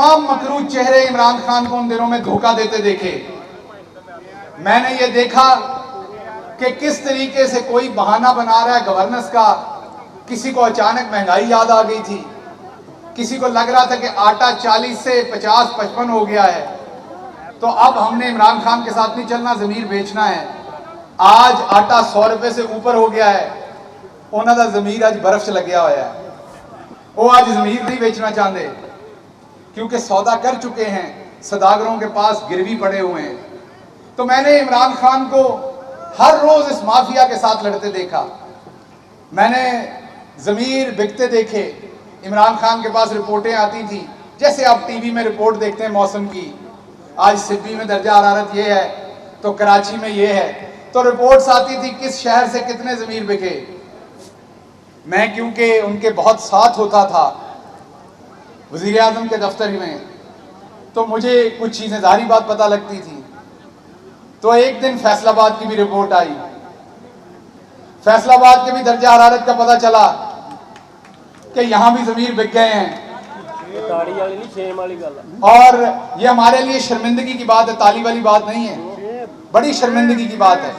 तमाम मकरूज चेहरे इमरान खान को उन दिनों में धोखा देते देखे। मैंने ये देखा कि किस तरीके से कोई बहाना बना रहा है गवर्नेंस का। किसी को अचानक महंगाई याद आ गई थी, किसी को लग रहा था कि आटा 40 से 50-55 हो गया है, तो अब हमने इमरान खान के साथ नहीं चलना, ज़मीर बेचना है। आज आटा 100 रुपए से ऊपर हो गया है, उन्हों का ज़मीर आज बर्फ च लग्या हुआ है, वो आज ज़मीर नहीं बेचना चाहते क्योंकि सौदा कर चुके हैं, सदागरों के पास गिरवी पड़े हुए हैं। तो मैंने इमरान खान को हर रोज इस माफिया के साथ लड़ते देखा। मैंने ज़मीर बिकते देखे। इमरान खान के पास रिपोर्टें आती थी, जैसे आप टीवी में रिपोर्ट देखते हैं मौसम की, आज सिडनी में दर्जा हरारत ये है तो कराची में ये है, तो रिपोर्ट्स आती थी किस शहर से कितने ज़मीर बिके। मैं क्योंकि उनके बहुत साथ होता था वज़ीर आज़म के दफ्तर में, तो मुझे कुछ चीज़ें ज़ाहिरी बात पता लगती थी। तो एक दिन फैसलाबाद की भी रिपोर्ट आई, फैसलाबाद के भी दर्जा हरारत का पता चला कि यहाँ भी ज़मीर बिक गए हैं। और ये हमारे लिए शर्मिंदगी की बात है, ताली वाली बात नहीं है, बड़ी शर्मिंदगी की बात है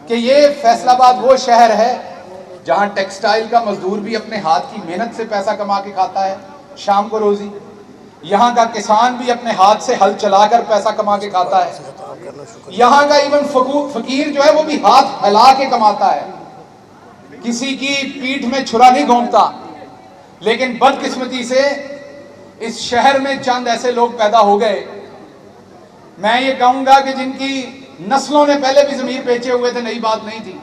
कि ये फैसलाबाद वो शहर है जहाँ टेक्सटाइल का मजदूर भी अपने हाथ की मेहनत से पैसा कमा के खाता है शाम को रोजी। यहाँ का किसान भी अपने हाथ से हल चलाकर पैसा कमा के खाता है। यहाँ का इवन फकीर जो है वो भी हाथ फैला के कमाता है, किसी की पीठ में छुरा नहीं घोंपता। लेकिन बदकिस्मती से इस शहर में चंद ऐसे लोग पैदा हो गए, मैं ये कहूंगा कि जिनकी नस्लों ने पहले भी ज़मीर बेचे हुए थे, नई बात नहीं थी,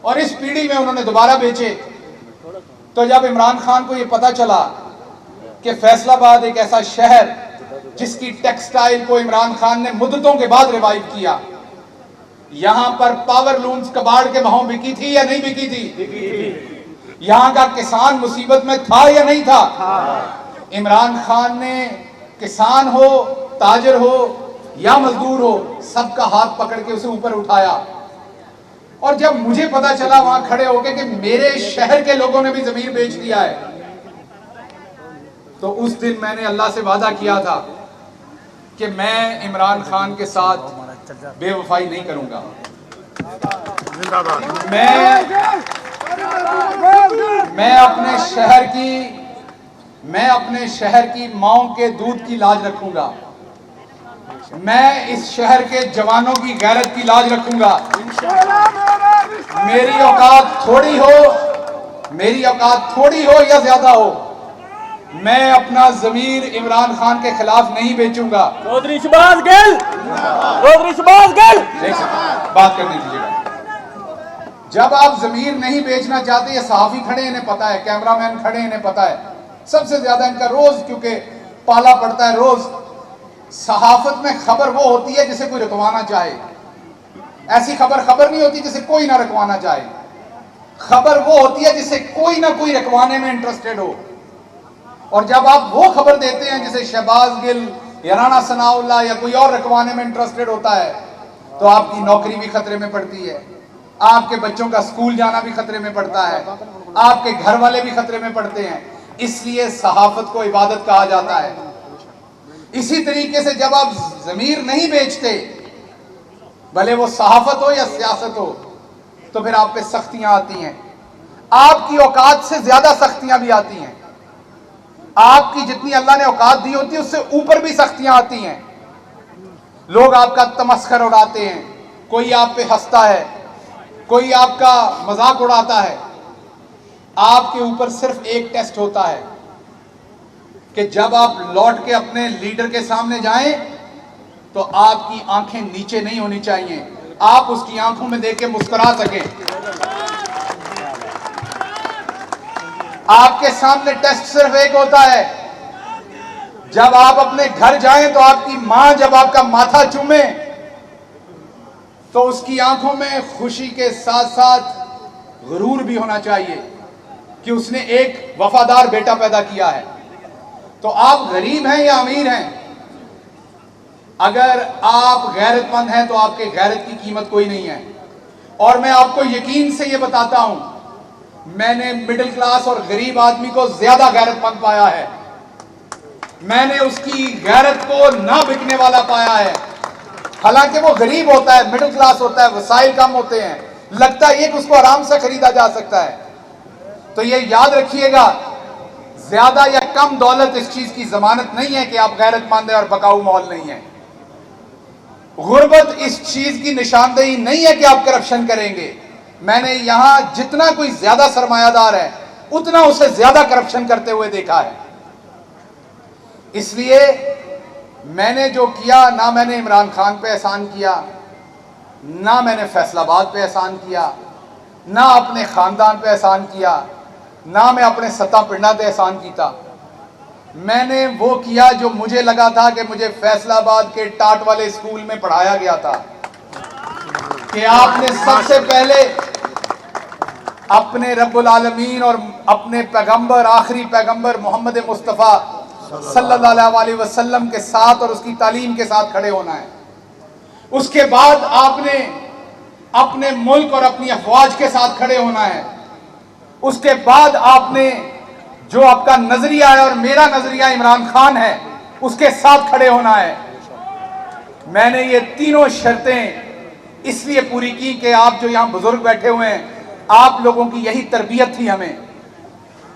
और इस पीढ़ी में उन्होंने दोबारा बेचे। तो जब इमरान खान को ये पता चला कि फैसलाबाद एक ऐसा शहर जिसकी टेक्सटाइल को इमरान खान ने मुद्दतों के बाद रिवाइव किया, यहां पर पावर लूम्स कबाड़ के भाव बिकी थी या नहीं बिकी थी, यहां का किसान मुसीबत में था या नहीं था, इमरान खान ने किसान हो, ताजर हो या मजदूर हो, सबका हाथ पकड़ के उसे ऊपर उठाया। और जब मुझे पता चला वहां खड़े होकर कि मेरे शहर के लोगों ने भी ज़मीर बेच दिया है, तो उस दिन मैंने अल्लाह से वादा किया था कि मैं इमरान खान के साथ बेवफाई नहीं करूंगा। मैं अपने शहर की माओं के दूध की लाज रखूंगा। मैं इस शहर के जवानों की गैरत की लाज रखूंगा। मेरी औकात थोड़ी हो या ज्यादा हो, मैं अपना ज़मीर इमरान खान के खिलाफ नहीं बेचूंगा। चौधरी शहबाज गिल बात करने दीजिएगा। जब आप ज़मीर नहीं बेचना चाहते, ये सहाफ़ी खड़े इन्हें पता है, कैमरामैन खड़े इन्हें पता है, सबसे ज्यादा इनका रोज क्योंकि पाला पड़ता है रोज। सहाफत में खबर वो होती है जिसे कोई रुकवाना चाहे, ऐसी खबर नहीं होती जिसे कोई ना रुकवाना चाहे। खबर वो होती है जिसे कोई ना कोई रुकवाने में इंटरेस्टेड हो। और जब आप वो खबर देते हैं जिसे शहबाज गिल या राणा सनाउल्लाह या कोई और रुकवाने में इंटरेस्टेड होता है, तो आपकी नौकरी भी खतरे में पड़ती है, आपके बच्चों का स्कूल जाना भी खतरे में पड़ता है, आपके घर वाले भी खतरे में पड़ते हैं। इसलिए सहाफत को इबादत कहा जाता है। इसी तरीके से जब आप ज़मीर नहीं बेचते, भले वो सहाफत हो या सियासत हो, तो फिर आप पे सख्तियां आती हैं। आपकी औकात से ज्यादा सख्तियां भी आती हैं। आपकी जितनी अल्लाह ने औकात दी होती है उससे ऊपर भी सख्तियां आती हैं। लोग आपका तमस्खर उड़ाते हैं, कोई आप पे हंसता है, कोई आपका मजाक उड़ाता है। आपके ऊपर सिर्फ एक टेस्ट होता है कि जब आप लौट के अपने लीडर के सामने जाएं तो आपकी आंखें नीचे नहीं होनी चाहिए, आप उसकी आंखों में देख के मुस्कुरा सकें। आपके सामने टेस्ट सिर्फ एक होता है, जब आप अपने घर जाएं तो आपकी मां जब आपका माथा चूमे तो उसकी आंखों में खुशी के साथ साथ गुरूर भी होना चाहिए कि उसने एक वफादार बेटा पैदा किया है। तो आप गरीब हैं या अमीर हैं, अगर आप गैरतमंद हैं तो आपके गैरत की कीमत कोई नहीं है। और मैं आपको यकीन से ये बताता हूं, मैंने मिडिल क्लास और गरीब आदमी को ज्यादा गैरतमंद पाया है। मैंने उसकी गैरत को ना बिकने वाला पाया है। हालांकि वो गरीब होता है, मिडिल क्लास होता है, वसाइल कम होते हैं, लगता है एक उसको आराम से खरीदा जा सकता है। तो ये याद रखिएगा, ज्यादा या कम दौलत इस चीज की जमानत नहीं है कि आप गैरतमंद हैं और बकाऊ मॉल नहीं है। गुर्बत इस चीज की निशानदेही नहीं है कि आप करप्शन करेंगे। मैंने यहां जितना कोई ज्यादा सरमायादार है उतना उसे ज्यादा करप्शन करते हुए देखा है। इसलिए मैंने जो किया, ना मैंने इमरान खान पे एहसान किया, ना मैंने फैसलाबाद पे एहसान किया, ना अपने खानदान पे एहसान किया, ना मैं अपने सत्ता पिंडा पे एहसान किया। मैंने वो किया जो मुझे लगा था कि मुझे फैसलाबाद के टाट वाले स्कूल में पढ़ाया गया था कि आपने सबसे पहले अपने रब्बुल आलमीन और अपने पैगंबर, आखिरी पैगंबर मोहम्मद मुस्तफ़ा सल्लल्लाहु अलैहि वसल्लम के साथ और उसकी तालीम के साथ खड़े होना है। उसके बाद आपने अपने मुल्क और अपनी अफवाज के साथ खड़े होना है। उसके बाद आपने जो आपका नजरिया है और मेरा नजरिया इमरान खान है उसके साथ खड़े होना है। मैंने ये तीनों शर्तें इसलिए पूरी की कि आप जो यहां बुजुर्ग बैठे हुए हैं, आप लोगों की यही तरबियत थी हमें।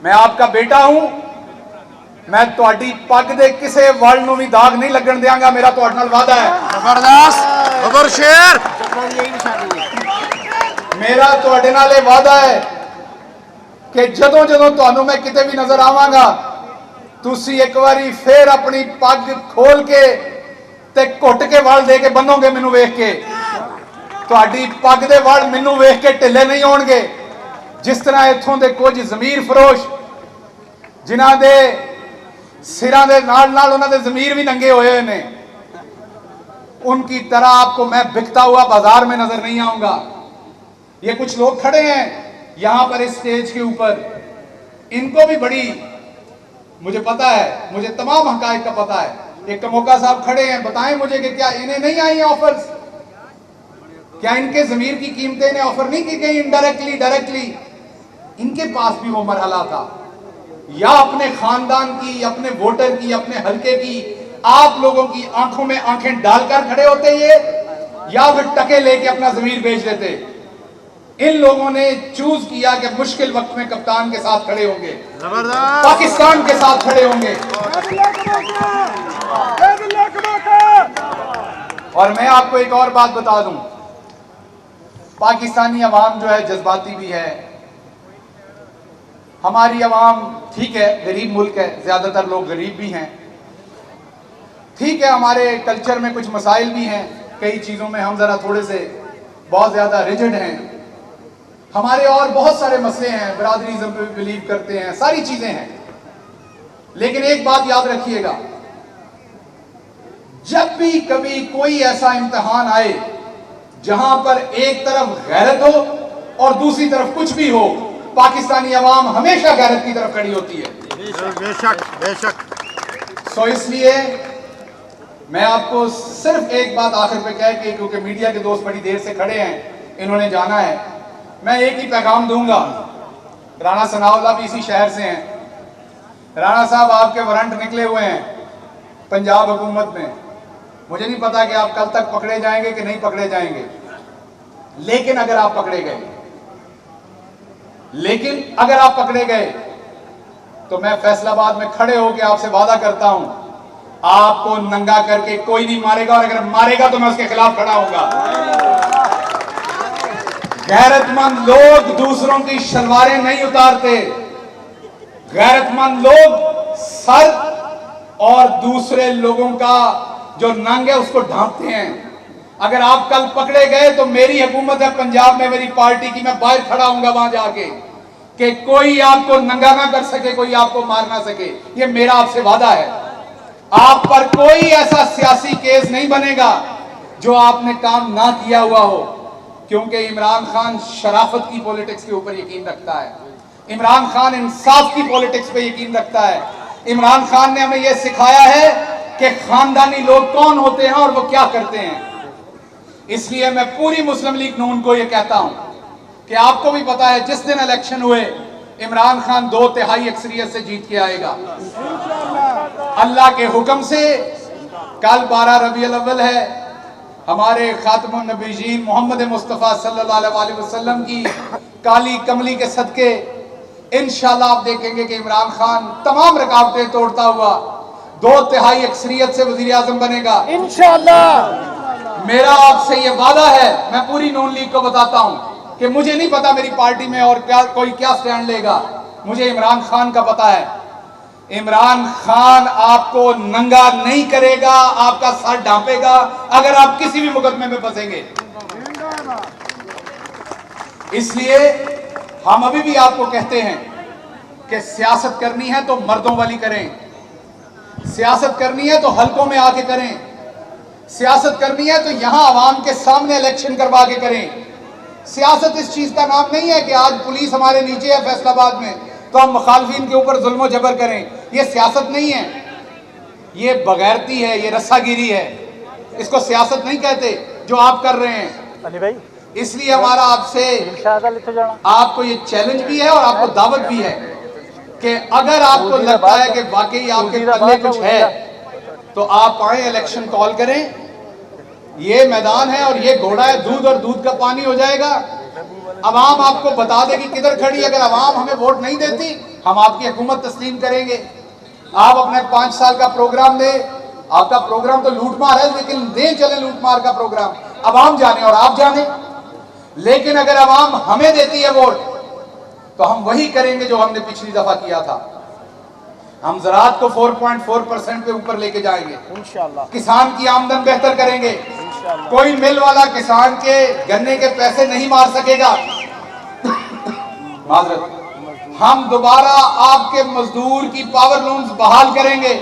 मैं आपका बेटा हूं, मैं ਤੁਹਾਡੀ पग दे किसी वर्ल्ड ਨੂੰ भी दाग नहीं लगन देंगा। मेरा ਤੁਹਾਡੇ ਨਾਲ वादा है। जबरदस्त खबर शेर मेरा ਤੁਹਾਡੇ ਨਾਲ ਇਹ वादा है कि ਜਦੋਂ ਜਦੋਂ ਤੁਹਾਨੂੰ मैं किते भी नजर आवांगा, ਤੁਸੀਂ एक बारी फिर अपनी पग खोल के ते घुट के वल दे के बन्नोगे। मैनू वेख के ਤੁਹਾਡੀ पग दे वल मैनू वेख के ढिले नहीं होणगे। जिस तरह इत्थों दे कुछ जमीर फरोश जिन्हां दे सिरां दे नाल नाल उन्हां दे जमीर भी नंगे होए ने, उनकी तरह आपको मैं बिकता हुआ बाजार में नजर नहीं आऊंगा। ये कुछ लोग खड़े हैं यहां पर इस स्टेज के ऊपर, इनको भी बड़ी, मुझे पता है, मुझे तमाम हकायक का पता है। एक कमोका साहब खड़े हैं, बताएं मुझे कि क्या इन्हें नहीं आई ऑफर्स? क्या इनके जमीर की कीमतें इन्हें ऑफर नहीं की गई इनडायरेक्टली, डायरेक्टली? इनके पास भी वो मरहला था, या अपने खानदान की, अपने वोटर की, अपने हल्के की, आप लोगों की आंखों में आंखें डालकर खड़े होते ये, या फिर टके लेके अपना जमीर बेच देते। इन लोगों ने चूज किया कि मुश्किल वक्त में कप्तान के साथ खड़े होंगे, पाकिस्तान के साथ खड़े होंगे। और मैं आपको एक और बात बता दूं, पाकिस्तानी अवाम जो है जज्बाती भी है। हमारी अवाम ठीक है, गरीब मुल्क है, ज्यादातर लोग गरीब भी हैं। ठीक है, हमारे कल्चर में कुछ मसाइल भी हैं, कई चीज़ों में हम ज़रा थोड़े से बहुत ज़्यादा रिजिड हैं। हमारे और बहुत सारे मसले हैं, बरादरीज़म पे बिलीव करते हैं, सारी चीज़ें हैं। लेकिन एक बात याद रखिएगा, जब भी कभी कोई ऐसा इम्तिहान आए जहां पर एक तरफ गैरत हो और दूसरी तरफ कुछ भी हो, पाकिस्तानी अवाम हमेशा गैरत की तरफ खड़ी होती है। बेशक बेशक। सो इसलिए मैं आपको सिर्फ एक बात आखिर पे कह के, क्योंकि मीडिया के दोस्त बड़ी देर से खड़े हैं, इन्होंने जाना है, मैं एक ही पैगाम दूंगा। राणा सनाउल्लाह भी इसी शहर से हैं। राणा साहब, आपके वारंट निकले हुए हैं पंजाब हुकूमत में। मुझे नहीं पता कि आप कल तक पकड़े जाएंगे कि नहीं पकड़े जाएंगे, लेकिन अगर आप पकड़े गए तो मैं फैसलाबाद में खड़े होकर आपसे वादा करता हूं, आपको नंगा करके कोई नहीं मारेगा, और अगर मारेगा तो मैं उसके खिलाफ खड़ा होऊंगा। गैरतमंद लोग दूसरों की शलवारें नहीं उतारते, गैरतमंद लोग सर और दूसरे लोगों का जो नंग है उसको ढांपते हैं। अगर आप कल पकड़े गए तो मेरी हुकूमत है पंजाब में, मेरी पार्टी की, मैं बाहर खड़ा होऊंगा वहां जाके कि कोई आपको नंगा ना कर सके, कोई आपको मार ना सके। ये मेरा आपसे वादा है। आप पर कोई ऐसा सियासी केस नहीं बनेगा जो आपने काम ना किया हुआ हो, क्योंकि इमरान खान शराफत की पॉलिटिक्स के ऊपर यकीन रखता है। इमरान खान इंसाफ की पॉलिटिक्स पे यकीन रखता है। इमरान खान ने हमें यह सिखाया है कि खानदानी लोग कौन होते हैं और वो क्या करते हैं। इसलिए मैं पूरी मुस्लिम लीग नून को यह कहता हूं कि आपको भी पता है, जिस दिन इलेक्शन हुए इमरान खान 2/3 अक्सरियत से जीत के आएगा। अल्लाह के हुक्म से कल 12 रबीउल अव्वल है, हमारे खातमुन नबीयीन मोहम्मद मुस्तफ़ा सल्लल्लाहु अलैहि वसल्लम की काली कमली के सदके इंशाल्लाह आप देखेंगे कि इमरान खान तमाम रुकावटें तोड़ता हुआ 2/3 अक्सरियत से वजीर आजम बनेगा इंशाल्लाह। मेरा आपसे ये वादा है, मैं पूरी नून लीग को बताता हूं कि मुझे नहीं पता मेरी पार्टी में और कोई क्या स्टैंड लेगा, मुझे इमरान खान का पता है। इमरान खान आपको नंगा नहीं करेगा, आपका सर ढांपेगा अगर आप किसी भी मुकदमे में फंसेंगे। इसलिए हम अभी भी आपको कहते हैं कि सियासत करनी है तो मर्दों वाली करें, सियासत करनी है तो हलकों में आके करें, सियासत करनी है तो यहां आवाम के सामने इलेक्शन करवा के करें। सियासत इस चीज का नाम नहीं है कि आज पुलिस हमारे नीचे है फैसलाबाद में तो हम मुखालफिन के ऊपर जुल्म जबर करें, यह सियासत नहीं है, ये बगैरती है, ये रस्सागिरी है, इसको सियासत नहीं कहते जो आप कर रहे हैं अली भाई। इसलिए हमारा आपसे आपको ये चैलेंज भी है और आपको दावत भी है कि अगर आपको लगता है कि वाकई आपके पल्ले कुछ है तो आप आए, इलेक्शन कॉल करें। ये मैदान है और ये घोड़ा है, दूध और दूध का पानी हो जाएगा। अवाम आपको बता देगी किधर खड़ी। अगर अवाम हमें वोट नहीं देती हम आपकी हुकूमत तस्लीम करेंगे। आप अपने 5 साल का प्रोग्राम दे, आपका प्रोग्राम तो लूटमार है लेकिन दे चले लूटमार का प्रोग्राम, अवाम जाने और आप जाने। लेकिन अगर अवाम हमें देती है वोट तो हम वही करेंगे जो हमने पिछली दफा किया था। हम ज़राअत को 4.4% पे ऊपर लेके जाएंगे इंशाल्लाह। किसान की आमदन बेहतर करेंगे, कोई मिल वाला किसान के गन्ने के पैसे नहीं मार सकेगा। माजरत, हम दोबारा आपके मजदूर की पावर लूम्स बहाल करेंगे,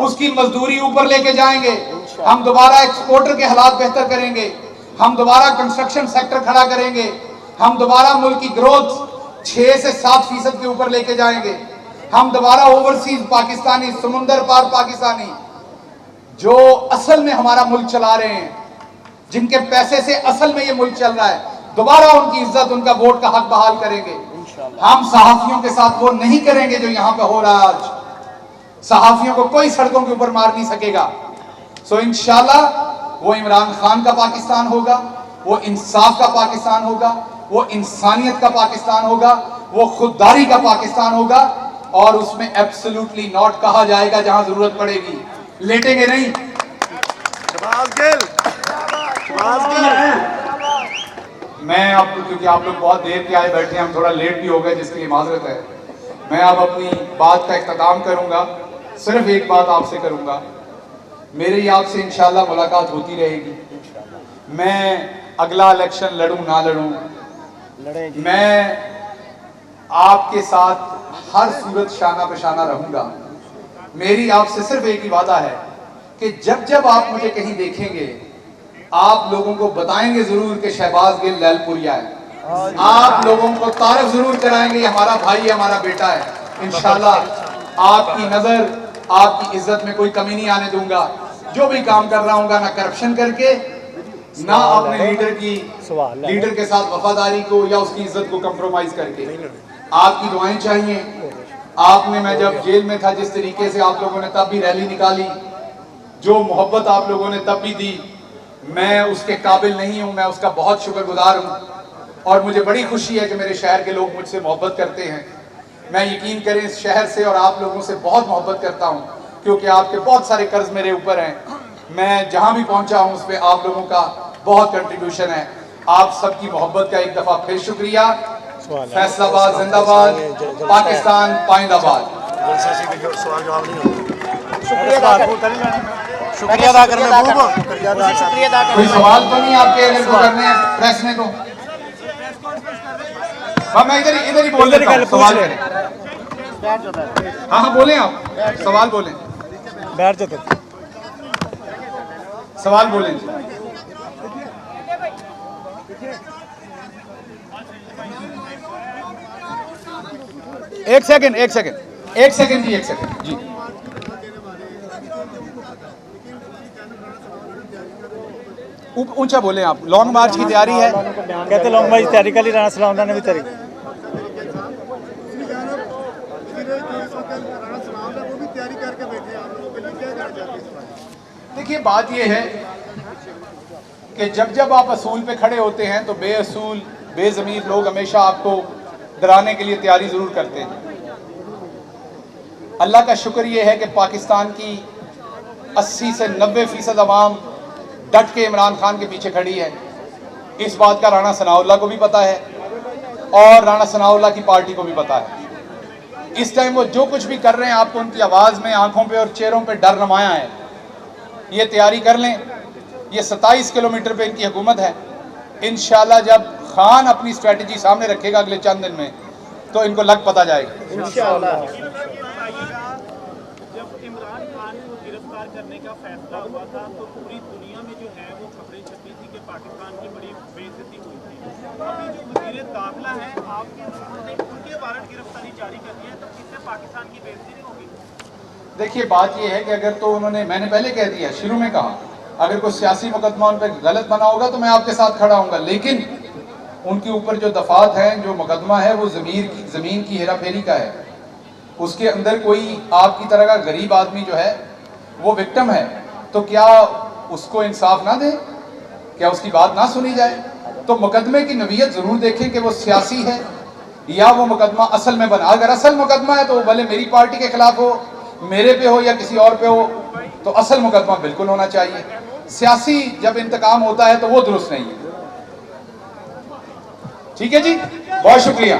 उसकी मजदूरी ऊपर लेके जाएंगे। हम दोबारा एक्सपोर्टर के हालात बेहतर करेंगे, हम दोबारा कंस्ट्रक्शन सेक्टर खड़ा करेंगे, हम दोबारा मुल्क की ग्रोथ 6 से 7% के ऊपर लेके जाएंगे। हम दोबारा ओवरसीज पाकिस्तानी, समुंदर पार पाकिस्तानी जो असल में हमारा मुल्क चला रहे हैं, जिनके पैसे से असल में ये मुल्क चल रहा है, दोबारा उनकी इज्जत, उनका वोट का हक बहाल करेंगे। हम सहाफियों के साथ वो नहीं करेंगे जो यहां पे हो रहा है आज। सहाफियों को कोई सड़कों के ऊपर मार नहीं सकेगा। सो इंशाल्लाह वो इमरान खान का पाकिस्तान होगा, वो इंसाफ का पाकिस्तान होगा, वो इंसानियत का पाकिस्तान होगा, वो खुददारी का पाकिस्तान होगा। और उसमें एब्सोल्युटली नॉट कहा जाएगा जहां जरूरत पड़ेगी, लेटेंगे नहीं। मैं अब क्योंकि आप लोग बहुत देर के आए बैठे हैं, हम थोड़ा लेट भी हो गए जिसके लिए माजरत है। मैं अब अपनी बात का इख्तिताम करूंगा। सिर्फ एक बात आपसे करूंगा, मेरी आपसे इंशाल्लाह मुलाकात होती रहेगी। मैं अगला इलेक्शन लड़ूं ना लड़ूं, मैं आपके साथ हर सूरत शाना बशाना रहूंगा। मेरी आपसे सिर्फ एक ही वादा है कि जब जब आप मुझे कहीं देखेंगे आप लोगों को बताएंगे जरूर कि शहबाज गिल लैलपुरिया है। आप लोगों को तारफ जरूर कराएंगे ये हमारा भाई है, हमारा बेटा है। इंशाल्लाह आपकी नजर, आपकी इज्जत में कोई कमी नहीं आने दूंगा। जो भी काम कर रहा हूँ ना करप्शन करके, ना अपने लीडर के साथ वफादारी को या उसकी इज्जत को कंप्रोमाइज करके। आपकी दुआएं चाहिए। आपने, मैं जब जेल में था जिस तरीके से आप लोगों ने तब भी रैली निकाली, जो मोहब्बत आप लोगों ने तब भी दी, मैं उसके काबिल नहीं हूं। मैं उसका बहुत शुक्रगुजार हूं और मुझे बड़ी खुशी है कि मेरे शहर के लोग मुझसे मोहब्बत करते हैं। मैं यकीन करें इस शहर से और आप लोगों से बहुत मोहब्बत करता हूं क्योंकि आपके बहुत सारे कर्ज मेरे ऊपर हैं। मैं जहां भी पहुंचा हूं उस पर आप लोगों का बहुत कंट्रीब्यूशन है। आप सबकी मोहब्बत का एक दफा फिर शुक्रिया। फैसलाबाद जिंदाबाद, पाकिस्तान पाइंदाबाद। शुक्रिया अदा करने कोई सवाल तो नहीं आपके अगर को करने हैं प्रेस ने तो? मैं इधर ही बोल देता हूं, सवाल करें। हाँ बोलें, आप सवाल बोलें, बैठ जाते, सवाल बोलें। एक सेकंड जी, एक सेकंड जी। ऊंचा बोले आप। लॉन्ग मार्च की तैयारी है, कहते लॉन्ग मार्च की तैयारी कर ली, राणा सलाम ने भी तैयारी। वो भी तैयारी करके बैठे हैं। देखिए बात यह है कि जब जब आप असूल पे खड़े होते हैं तो बेअसूल बेज़मीर लोग हमेशा आपको डराने के लिए तैयारी ज़रूर करते हैं। अल्लाह का शुक्र ये है कि पाकिस्तान की 80 से 90% अवाम डट के इमरान खान के पीछे खड़ी है। इस बात का राणा सनाउल्लाह को भी पता है और राणा सनाउल्लाह की पार्टी को भी पता है। इस टाइम वो जो कुछ भी कर रहे हैं आपको उनकी आवाज़ में, आंखों पे और चेहरों पे डर नुमाया है। ये तैयारी कर लें, ये 27 किलोमीटर पे इनकी हुकूमत है। इंशाल्लाह जब खान अपनी स्ट्रेटजी सामने रखेगा अगले चंद दिन में तो इनको लग पता जाएगा। जब इमरान खान को गिरफ्तार करने का फैसला हुआ था तो पूरी दुनिया में जो है वो खबरें छपी थी कि पाकिस्तान की बड़ी बेइज्जती हुई थी। अभी जो वज़ीर दाखिला है आपके ने उनके वारंट गिरफ्तारी जारी कर दी है, तो इससे पाकिस्तान की बेइज्जती नहीं होगी? देखिए बात यह है कि अगर तो उन्होंने, मैंने पहले कह दिया, शुरू में कहा, अगर कोई सियासी मुकदमा उन पर गलत बना होगा तो मैं आपके साथ खड़ा हूँगा, लेकिन उनके ऊपर जो दफात हैं, जो मुकदमा है वो ज़मीन की हेरा फेरी का है। उसके अंदर कोई आपकी तरह का गरीब आदमी जो है वो विक्टिम है, तो क्या उसको इंसाफ ना दे? क्या उसकी बात ना सुनी जाए? तो मुकदमे की नवीयत ज़रूर देखें कि वो सियासी है या वो मुकदमा असल में बना। अगर असल मुकदमा है तो भले मेरी पार्टी के खिलाफ हो, मेरे पे हो या किसी और पे हो, तो असल मुकदमा बिल्कुल होना चाहिए। सियासी जब इंतकाम होता है तो वो दुरुस्त नहीं है। ठीक है जी, बहुत शुक्रिया।